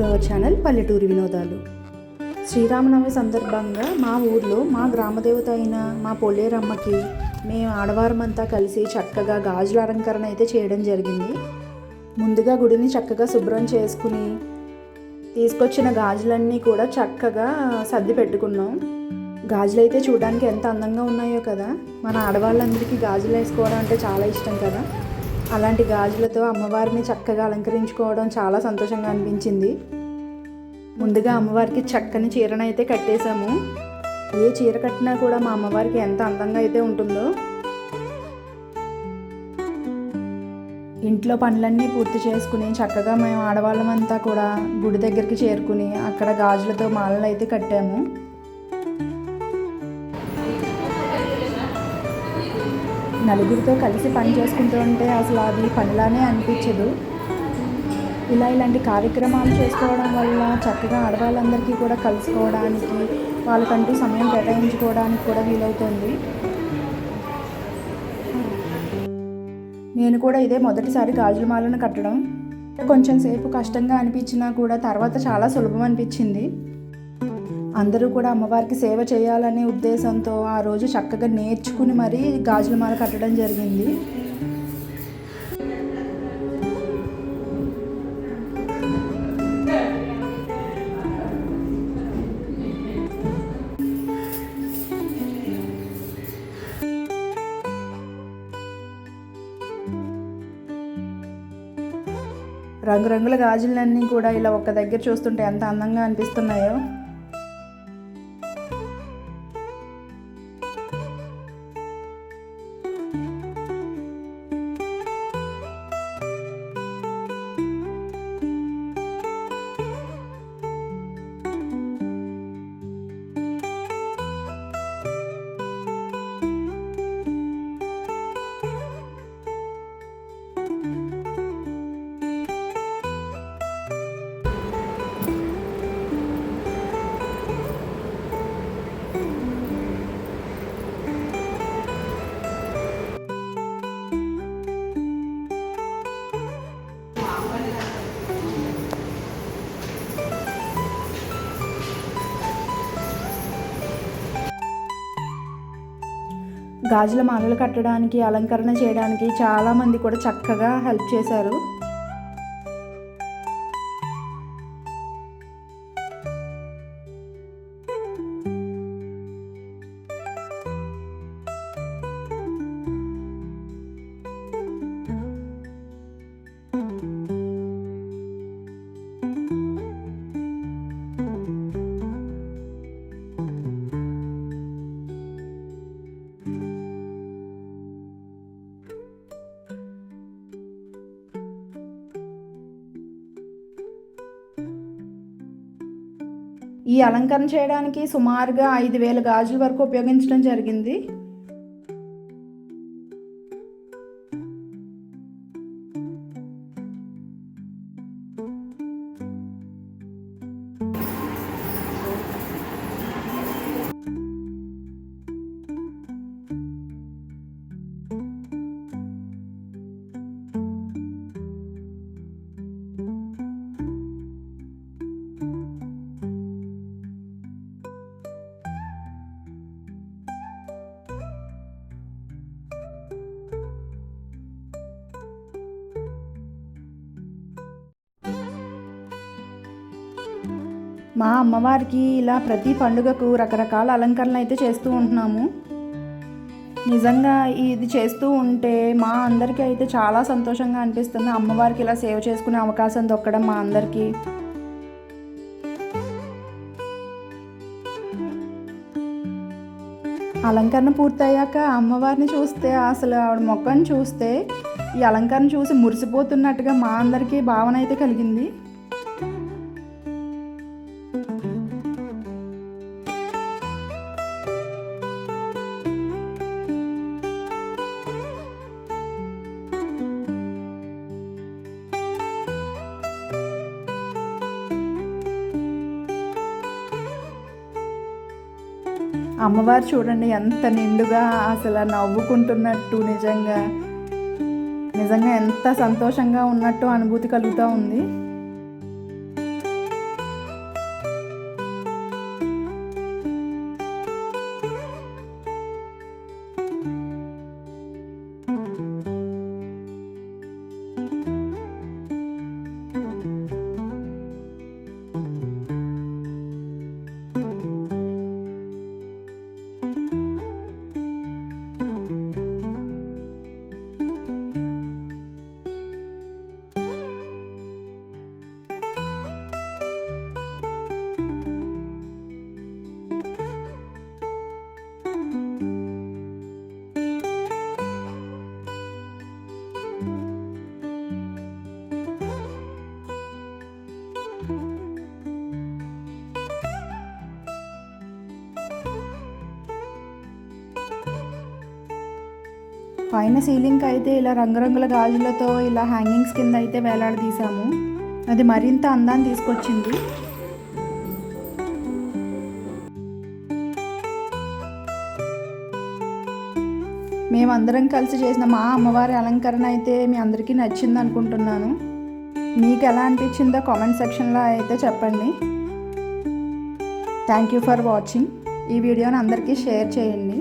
To our channel పల్లెటూరి వినోదాలు. శ్రీరామనవమి సందర్భంగా మా ఊర్లో మా గ్రామదేవత అయిన మా పొల్లేరమ్మకి మేము ఆడవారమంతా కలిసి చక్కగా గాజుల అలంకరణ అయితే చేయడం జరిగింది. ముందుగా గుడిని చక్కగా శుభ్రం చేసుకుని తీసుకొచ్చిన గాజులన్నీ కూడా చక్కగా సర్ది పెట్టుకున్నాం. గాజులు అయితే చూడడానికి ఎంత అందంగా ఉన్నాయో కదా. మన ఆడవాళ్ళందరికీ గాజులు వేసుకోవడం అంటే చాలా ఇష్టం కదా. అలాంటి గాజులతో అమ్మవారిని చక్కగా అలంకరించుకోవడం చాలా సంతోషంగా అనిపించింది. ముందుగా అమ్మవారికి చక్కని చీరను అయితే కట్టేశాము. ఏ చీర కట్టినా కూడా మా అమ్మవారికి ఎంత అందంగా అయితే ఉంటుందో. ఇంట్లో పనులన్నీ పూర్తి చేసుకుని చక్కగా మేము ఆడవాళ్ళమంతా కూడా గుడి దగ్గరికి చేరుకుని అక్కడ గాజులతో మాలలు అయితే కట్టాము. నలుగురితో కలిసి పని చేసుకుంటూ ఉంటే అసలు అది పనిలానే అనిపించదు. ఇలాంటి కార్యక్రమాలు చేసుకోవడం వల్ల చక్కగా ఆడవాళ్ళందరికీ కూడా కలుసుకోవడానికి, వాళ్ళకంటూ సమయం కేటాయించుకోవడానికి కూడా వీలవుతుంది. నేను కూడా ఇదే మొదటిసారి గాజుల మాలను కట్టడం. కొంచెం సేపు కష్టంగా అనిపించినా కూడా తర్వాత చాలా సులభం అనిపించింది. అందరూ కూడా అమ్మవారికి సేవ చేయాలనే ఉద్దేశంతో ఆ రోజు చక్కగా నేర్చుకుని మరీ గాజుల మాల కట్టడం జరిగింది. రంగురంగుల గాజులన్నీ కూడా ఇలా ఒక్క దగ్గర చూస్తుంటే ఎంత అందంగా అనిపిస్తున్నాయో. గాజుల మాలలు కట్టడానికి, అలంకరణ చేయడానికి చాలామంది కూడా చక్కగా హెల్ప్ చేశారు. ఈ అలంకరణ చేయడానికి సుమారుగా 5,000 గాజుల వరకు ఉపయోగించడం జరిగింది. మా అమ్మవారికి ఇలా ప్రతి పండుగకు రకరకాల అలంకరణలు అయితే చేస్తూ ఉంటున్నాము. నిజంగా ఇది చేస్తూ ఉంటే మా అందరికీ అయితే చాలా సంతోషంగా అనిపిస్తుంది. అమ్మవారికి ఇలా సేవ చేసుకునే అవకాశం దొక్కడం మా అందరికీ. అలంకరణ పూర్తయ్యాక అమ్మవారిని చూస్తే, అసలు ఆవిడ మొక్కను చూస్తే ఈ అలంకరణ చూసి మురిసిపోతున్నట్టుగా మా అందరికీ భావన అయితే కలిగింది. అమ్మవారు చూడండి ఎంత నిండుగా అసలు నవ్వుకుంటున్నట్టు, నిజంగా ఎంత సంతోషంగా ఉన్నట్టు అనుభూతి కలుగుతూ ఉంది. పైన సీలింగ్కి అయితే ఇలా రంగురంగుల గాజులతో ఇలా హ్యాంగింగ్స్ కింద అయితే వేలాడదీసాము. అది మరింత అందాన్ని తీసుకొచ్చింది. మేమందరం కలిసి చేసిన మా అమ్మవారి అలంకరణ అయితే మీ అందరికీ నచ్చింది అనుకుంటున్నాను. మీకు ఎలా అనిపించిందో కామెంట్ సెక్షన్లో అయితే చెప్పండి. Thank you for watching. ఈ వీడియోని అందరికీ షేర్ చేయండి.